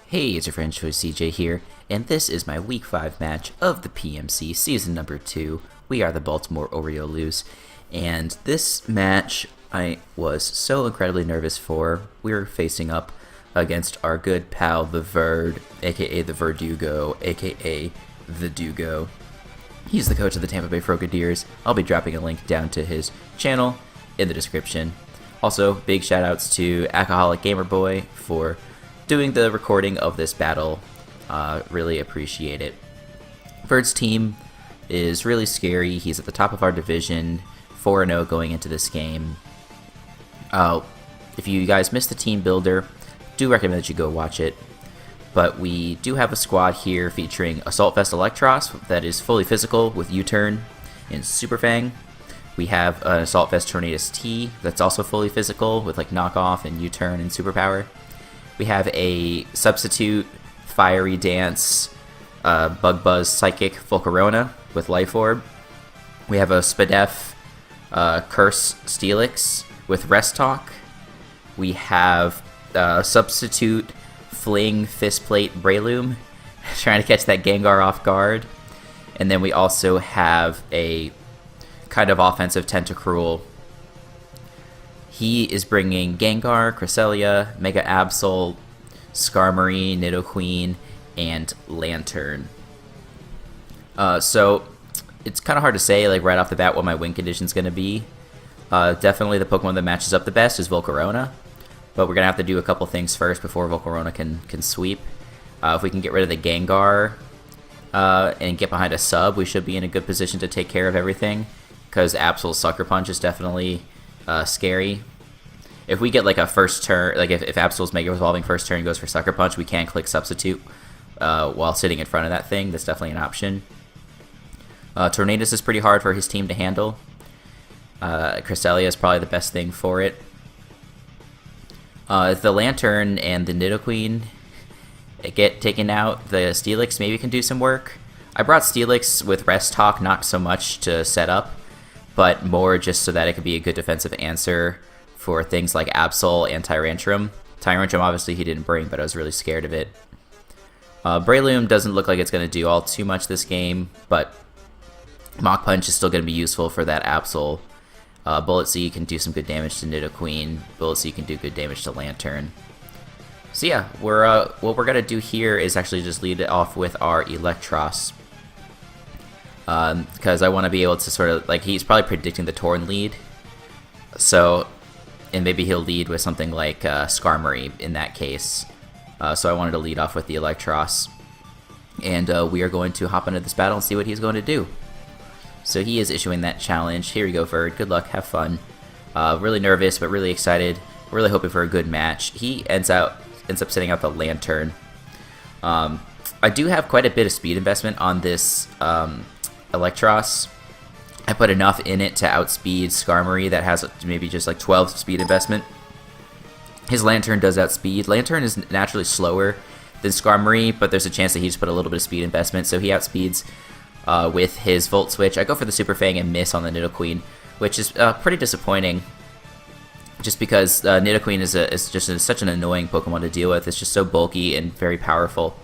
Hey, it's your friend Choice CJ here, and this is my Week 5 match of the PMC Season Number 2. We are the Baltimore Oriolus, and this match I was so incredibly nervous for. We were facing up against our good pal, the Verd, aka the Verdugo, aka the Dugo. He's the coach of the Tampa Bay Frogadiers. I'll be dropping a link down to his channel in the description. Also, big shoutouts to Alcoholic Gamer Boy for doing the recording of this battle. Really appreciate it. Verd's team is really scary. He's at the top of our division, 4-0 going into this game. If you guys missed the team builder, do recommend that you go watch it. But we do have a squad here featuring Assault Vest Electros that is fully physical with U-turn and Super Fang. We have an Assault Vest Tornadus T that's also fully physical with like knockoff and U-turn and superpower. We have a substitute Fiery Dance Bug Buzz Psychic Volcarona with Life Orb. We have a Spadef Curse Steelix with Rest Talk. We have substitute Fling Fistplate Breloom trying to catch that Gengar off guard. And then we also have a kind of offensive Tentacruel. He is bringing Gengar, Cresselia, Mega Absol, Skarmory, Nidoqueen, and Lantern. So it's kind of hard to say like right off the bat what my win condition is going to be. Definitely the Pokemon that matches up the best is Volcarona, but we're going to have to do a couple things first before Volcarona can sweep. If we can get rid of the Gengar and get behind a sub, we should be in a good position to take care of everything, because Absol's Sucker Punch is definitely scary. If we get like a first turn, like if Absol's Mega Evolving first turn goes for Sucker Punch, we can click Substitute while sitting in front of that thing. That's definitely an option. Tornadus is pretty hard for his team to handle. Cresselia is probably the best thing for it. If the Lantern and the Nidoqueen get taken out, the Steelix maybe can do some work. I brought Steelix with Rest Talk, not so much to set up, but more just so that it could be a good defensive answer for things like Absol and Tyrantrum. Tyrantrum obviously he didn't bring, but I was really scared of it. Breloom doesn't look like it's going to do all too much this game, but Mach Punch is still going to be useful for that Absol. Bullet Seed can do some good damage to Nidoqueen. Bullet Seed can do good damage to Lantern. So yeah, what we're going to do here is actually just lead it off with our Electros. Because I want to be able to sort of, like, he's probably predicting the Torn lead. So, and maybe he'll lead with something like Skarmory in that case. So I wanted to lead off with the Electros. And we are going to hop into this battle and see what he's going to do. So he is issuing that challenge. Here you go, Verd. Good luck. Have fun. Really nervous, but really excited. Really hoping for a good match. He ends up setting out the Lantern. I do have quite a bit of speed investment on this Electros. I put enough in it to outspeed Skarmory that has maybe just like 12 speed investment. His Lantern does outspeed. Lantern is naturally slower than Skarmory, but there's a chance that he just put a little bit of speed investment, so he outspeeds with his Volt Switch. I go for the Super Fang and miss on the Nidoqueen, which is pretty disappointing, just because Nidoqueen is just such an annoying Pokemon to deal with. It's just so bulky and very powerful.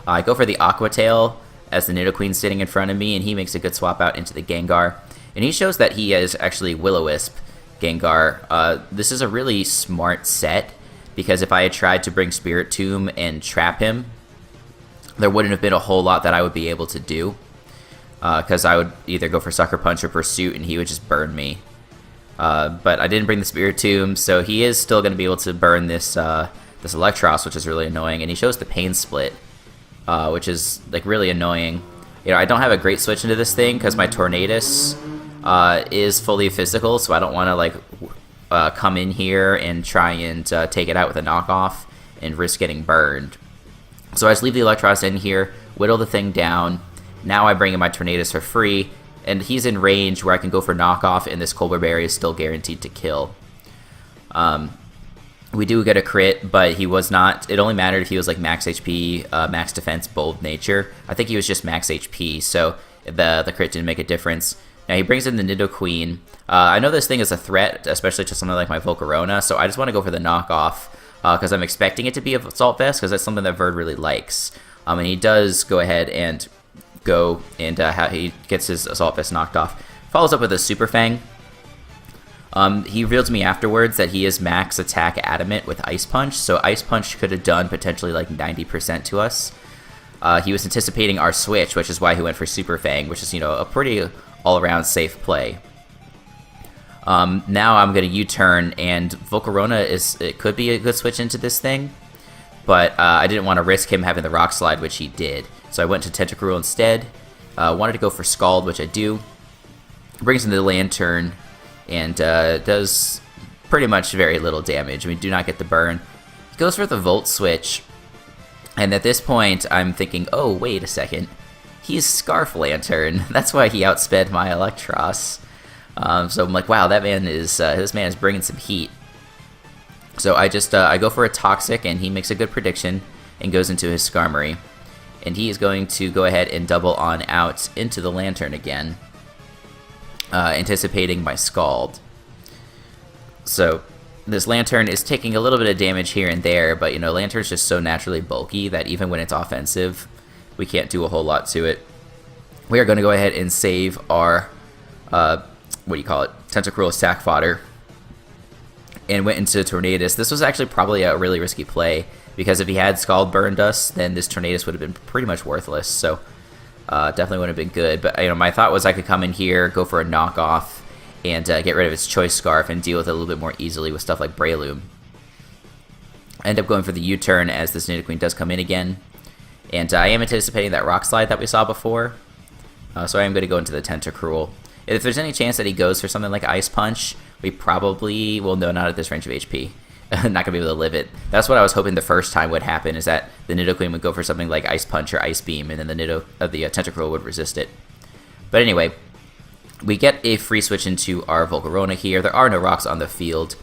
I go for the Aqua Tail as the Nidoqueen sitting in front of me, and he makes a good swap out into the Gengar. And he shows that he is actually Will-O-Wisp Gengar. This is a really smart set, because if I had tried to bring Spirit Tomb and trap him, there wouldn't have been a whole lot that I would be able to do. Because I would either go for Sucker Punch or Pursuit, and he would just burn me. But I didn't bring the Spirit Tomb, so he is still going to be able to burn this Electros, which is really annoying. And he shows the Pain Split, which is like really annoying. You know, I don't have a great switch into this thing because my Tornadus is fully physical, so I don't want to like come in here and try and take it out with a knockoff and risk getting burned. So I just leave the Electros in here, whittle the thing down. Now I bring in my Tornadus for free, and he's in range where I can go for knockoff, and this Colbur Berry is still guaranteed to kill. We do get a crit, but he was not. It only mattered if he was like max HP, max defense, bold nature. I think he was just max HP, so the crit didn't make a difference. Now he brings in the Nidoqueen. I know this thing is a threat, especially to something like my Volcarona, so I just want to go for the knockoff because I'm expecting it to be Assault Vest, because that's something that Verd really likes. And he does go ahead and go, and he gets his Assault Vest knocked off. Follows up with a Super Fang. He revealed to me afterwards that he is max attack adamant with Ice Punch, so Ice Punch could have done potentially like 90% to us. He was anticipating our switch, which is why he went for Super Fang, which is, a pretty all-around safe play. Now I'm going to U-turn, and Volcarona it could be a good switch into this thing, but I didn't want to risk him having the Rock Slide, which he did. So I went to Tentacruel instead. Wanted to go for Scald, which I do. Brings in the Lantern, and does pretty much very little damage. We do not get the burn. He goes for the Volt Switch, and at this point I'm thinking, oh, wait a second. He's Scarf Lantern. That's why he outsped my Electros. So I'm like, wow, this man is bringing some heat. So I just I go for a Toxic, and he makes a good prediction and goes into his Skarmory. And he is going to go ahead and double on out into the Lantern again, anticipating my Scald. So this Lantern is taking a little bit of damage here and there, but Lantern's just so naturally bulky that even when it's offensive, we can't do a whole lot to it. We are going to go ahead and save our Tentacruel Sack Fodder, and went into Tornadus. This was actually probably a really risky play, because if he had Scald burned us, then this Tornadus would have been pretty much worthless, so definitely wouldn't have been good. But my thought was I could come in here, go for a knockoff, and get rid of its Choice Scarf and deal with it a little bit more easily with stuff like Breloom. I end up going for the U-turn as this Nidoqueen does come in again, and I am anticipating that Rock Slide that we saw before, so I am going to go into the Tentacruel. If there's any chance that he goes for something like Ice Punch, we probably will know not at this range of HP. Not going to be able to live it. That's what I was hoping the first time would happen, is that the Nidoqueen would go for something like Ice Punch or Ice Beam, and then the Tentacruel would resist it. But anyway, we get a free switch into our Volcarona here. There are no rocks on the field,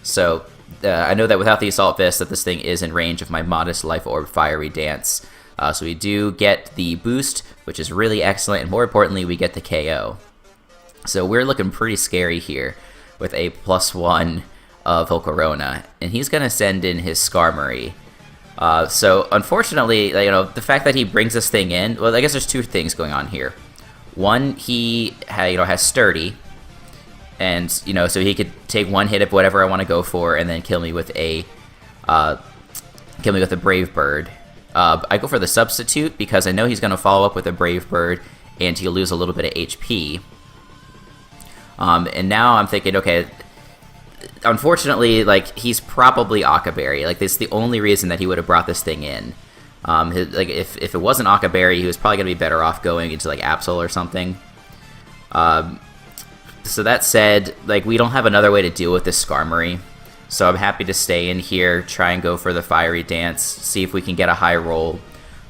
so I know that without the Assault Vest that this thing is in range of my modest Life Orb Fiery Dance. So we do get the boost, which is really excellent, and more importantly, we get the KO. So we're looking pretty scary here with a +1 of Volcarona, and he's going to send in his Skarmory. So unfortunately, the fact that he brings this thing in, well, I guess there's two things going on here. One, he has Sturdy, and so he could take one hit of whatever I want to go for, and then kill me with a Brave Bird. I go for the Substitute because I know he's going to follow up with a Brave Bird, and he'll lose a little bit of HP. And now I'm thinking, okay, unfortunately, he's probably Occaberry. This is the only reason that he would have brought this thing in. If it wasn't Occaberry, he was probably going to be better off going into, Absol or something. So that said, we don't have another way to deal with this Skarmory. So I'm happy to stay in here, try and go for the Fiery Dance, see if we can get a high roll.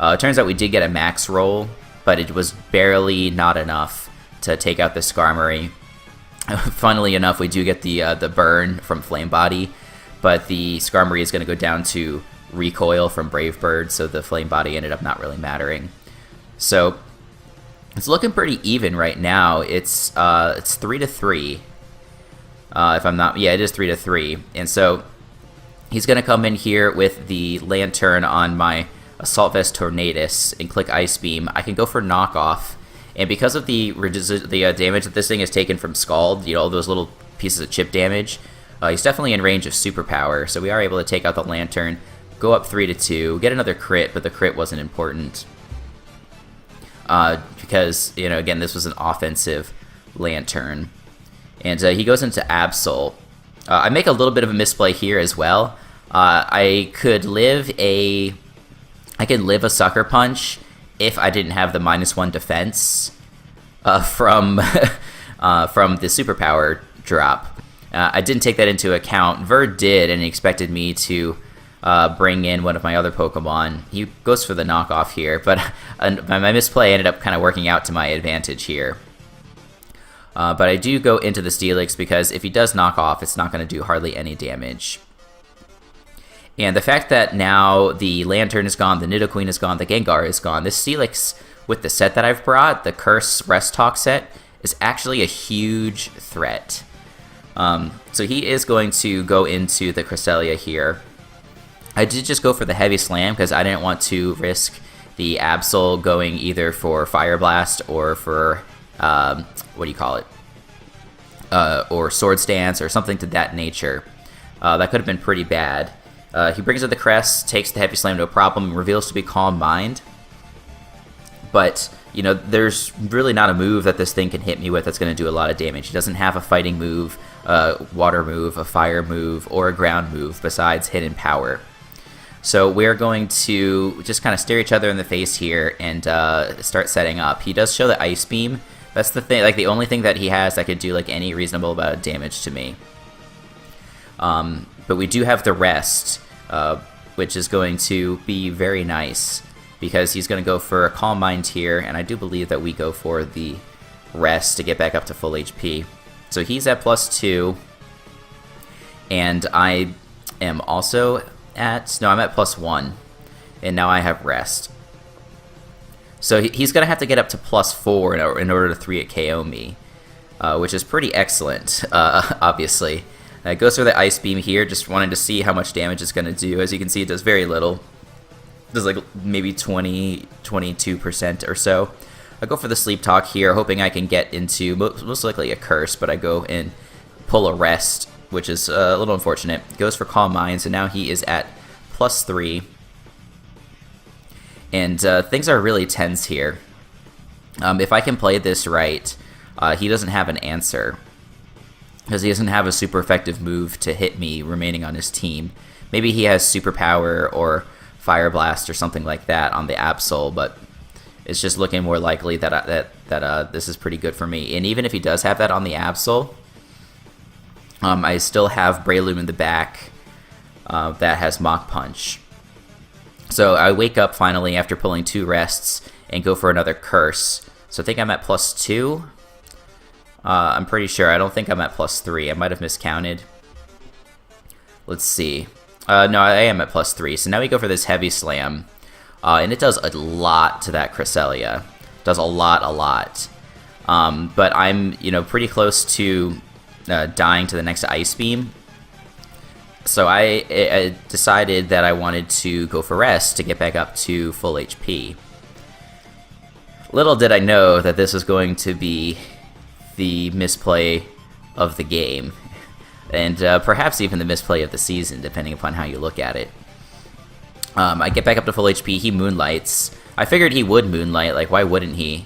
It turns out we did get a max roll, but it was barely not enough to take out the Skarmory. Funnily enough, we do get the burn from Flame Body, but the Skarmory is going to go down to Recoil from Brave Bird, so the Flame Body ended up not really mattering. So it's looking pretty even right now. It's 3-3. If I'm not, yeah, it is 3-3, and so he's going to come in here with the Lantern on my Assault Vest Tornadus and click Ice Beam. I can go for Knockoff. And because of the damage that this thing has taken from Scald, all those little pieces of chip damage, he's definitely in range of Superpower. So we are able to take out the Lantern, go up 3-2, get another crit, but the crit wasn't important. Because, again, this was an offensive Lantern. And he goes into Absol. I make a little bit of a misplay here as well. I could live a Sucker Punch if I didn't have the -1 defense from the Superpower drop. I didn't take that into account. Verd did, and he expected me to bring in one of my other Pokemon. He goes for the knockoff here, but my misplay ended up kind of working out to my advantage here. But I do go into the Steelix because if he does knock off, it's not going to do hardly any damage. And the fact that now the Lantern is gone, the Nidoqueen is gone, the Gengar is gone, this Steelix with the set that I've brought, the Curse Rest Talk set, is actually a huge threat. So he is going to go into the Cresselia here. I did just go for the Heavy Slam because I didn't want to risk the Absol going either for Fire Blast or for, what do you call it? Or Sword Stance or something to that nature. That could have been pretty bad. He brings up the Crest, takes the Heavy Slam, no problem, reveals to be Calm Mind. But, you know, there's really not a move that this thing can hit me with that's going to do a lot of damage. He doesn't have a fighting move, a water move, a fire move, or a ground move besides Hidden Power. So we're going to just kind of stare each other in the face here and start setting up. He does show the Ice Beam. That's the thing, like the only thing that he has that could do like any reasonable amount of damage to me. But we do have the Rest, which is going to be very nice because he's going to go for a Calm Mind here, and I do believe that we go for the Rest to get back up to full HP. So he's at +2, and I am also at, no, I'm at +1, and now I have Rest. So he's going to have to get up to +4 in order to 3-hit KO me, which is pretty excellent, obviously. It goes for the Ice Beam here, just wanted to see how much damage it's going to do. As you can see, it does very little. It does like maybe 22% or so. I go for the Sleep Talk here, hoping I can get into most likely a Curse, but I go and pull a Rest, which is a little unfortunate. Goes for Calm Mind, so now he is at +3. And things are really tense here. If I can play this right, he doesn't have an answer, because he doesn't have a super effective move to hit me remaining on his team. Maybe he has Superpower or Fire Blast or something like that on the Absol, but it's just looking more likely that this is pretty good for me. And even if he does have that on the Absol, I still have Breloom in the back that has Mach Punch. So I wake up finally after pulling 2 Rests and go for another Curse. So I think I'm at +2. I'm pretty sure. I don't think I'm at +3. I might have miscounted. Let's see. No, I am at +3. So now we go for this Heavy Slam. And it does a lot to that Cresselia. It does a lot. But I'm, pretty close to dying to the next Ice Beam. So I decided that I wanted to go for Rest to get back up to full HP. Little did I know that this was going to be the misplay of the game, and perhaps even the misplay of the season, depending upon how you look at it. I get back up to full HP, he Moonlights. I figured he would Moonlight, like why wouldn't he?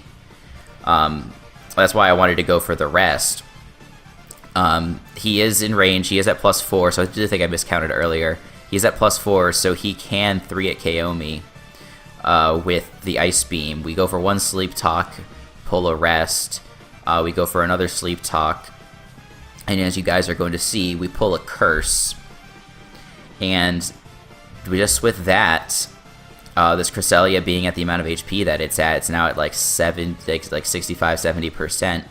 That's why I wanted to go for the Rest. He is in range, he is at +4, so I did think I miscounted earlier. He's at +4, so he can 3-hit KO me with the Ice Beam. We go for 1 Sleep Talk, pull a Rest. We go for another Sleep Talk, and as you guys are going to see, we pull a Curse. And we just with that, this Cresselia being at the amount of HP that it's now at like 65-70%.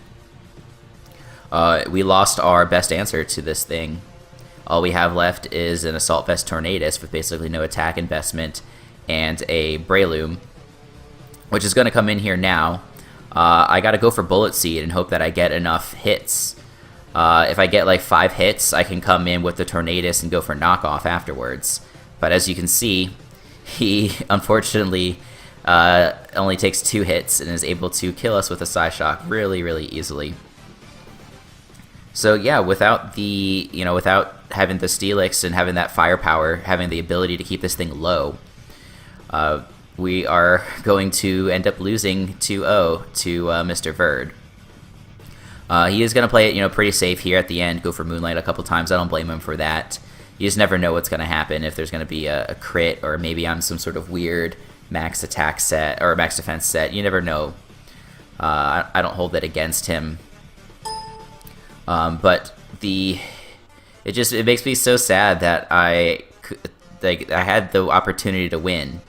We lost our best answer to this thing. All we have left is an Assault Vest Tornadus with basically no attack investment and a Breloom, which is going to come in here now. I gotta go for Bullet Seed and hope that I get enough hits. If I get like 5 hits, I can come in with the Tornadus and go for Knockoff afterwards. But as you can see, he unfortunately only takes 2 hits and is able to kill us with a Psyshock really, really easily. So yeah, without having the Steelix and having that firepower, having the ability to keep this thing low, we are going to end up losing 2-0 to Mr. Verd. He is going to play it, pretty safe here at the end, go for Moonlight a couple times. I don't blame him for that. You just never know what's going to happen, if there's going to be a crit, or maybe I'm some sort of weird max attack set, or max defense set. You never know. I don't hold that against him. But it makes me so sad that I had the opportunity to win.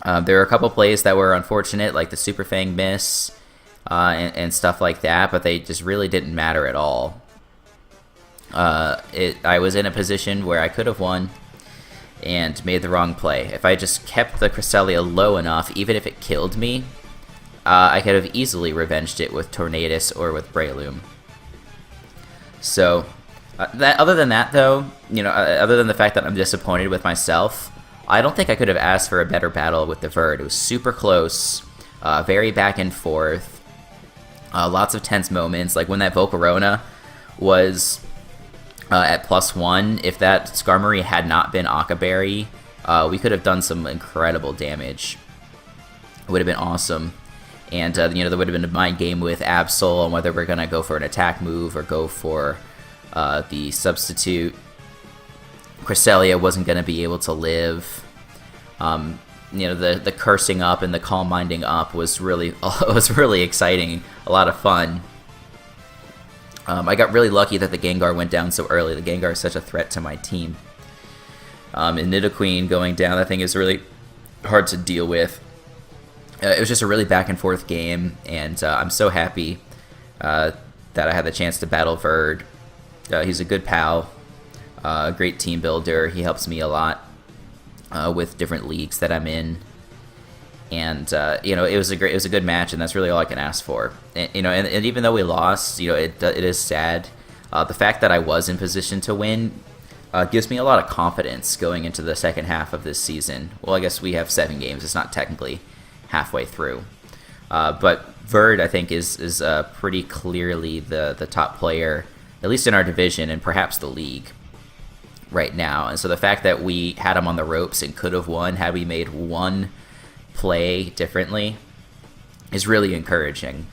There were a couple plays that were unfortunate, like the Super Fang miss and stuff like that, but they just really didn't matter at all. I was in a position where I could have won and made the wrong play. If I just kept the Cresselia low enough, even if it killed me, I could have easily revenged it with Tornadus or with Breloom. So Other than that, though, other than the fact that I'm disappointed with myself, I don't think I could have asked for a better battle with the Verd. It was super close, very back and forth, lots of tense moments. Like when that Volcarona was at +1, if that Skarmory had not been Akaberry, we could have done some incredible damage. It would have been awesome. And, there would have been a mind game with Absol on whether we're going to go for an attack move or go for the substitute. Cresselia wasn't going to be able to live. The cursing up and the calm minding up was really exciting, a lot of fun. I got really lucky that the Gengar went down so early. The Gengar is such a threat to my team. And Nidoqueen going down, that thing is really hard to deal with. It was just a really back and forth game, and I'm so happy that I had the chance to battle Verd. He's a good pal, a great team builder. He helps me a lot with different leagues that I'm in, and it was a good match, and that's really all I can ask for. And even though we lost, it is sad. The fact that I was in position to win gives me a lot of confidence going into the second half of this season. Well, I guess we have 7 games. It's not technically halfway through, but Verd, I think, is pretty clearly the top player, at least in our division and perhaps the league right now. And so the fact that we had him on the ropes and could have won had we made one play differently is really encouraging.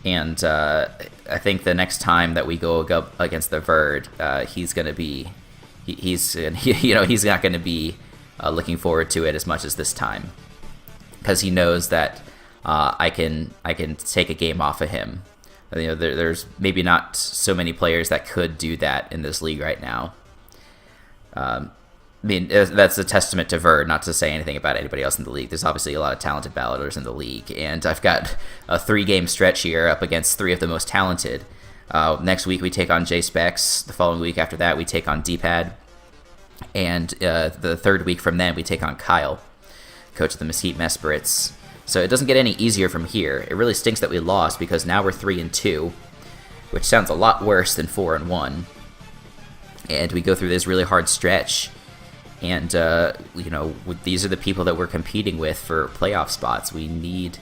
And I think the next time that we go up against the Verd, he's going to be he's not going to be looking forward to it as much as this time, because he knows that I can take a game off of him. There's maybe not so many players that could do that in this league right now. That's a testament to Verd, not to say anything about anybody else in the league. There's obviously a lot of talented balloters in the league, and I've got a 3-game stretch here up against 3 of the most talented. Next week we take on J-Specs. The following week after that we take on D-Pad. And the third week from then we take on Kyle, coach of the Mesquite Mespirits. So it doesn't get any easier from here. It really stinks that we lost, because now we're 3-2, which sounds a lot worse than 4-1. And we go through this really hard stretch, and these are the people that we're competing with for playoff spots. We need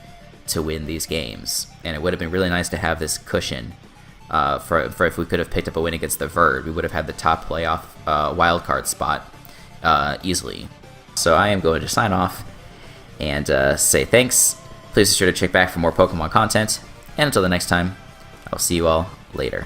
to win these games, and it would have been really nice to have this cushion for if we could have picked up a win against the Verd. We would have had the top playoff wildcard spot easily. So I am going to sign off and say thanks. Please be sure to check back for more Pokemon content, and until the next time, I'll see you all later.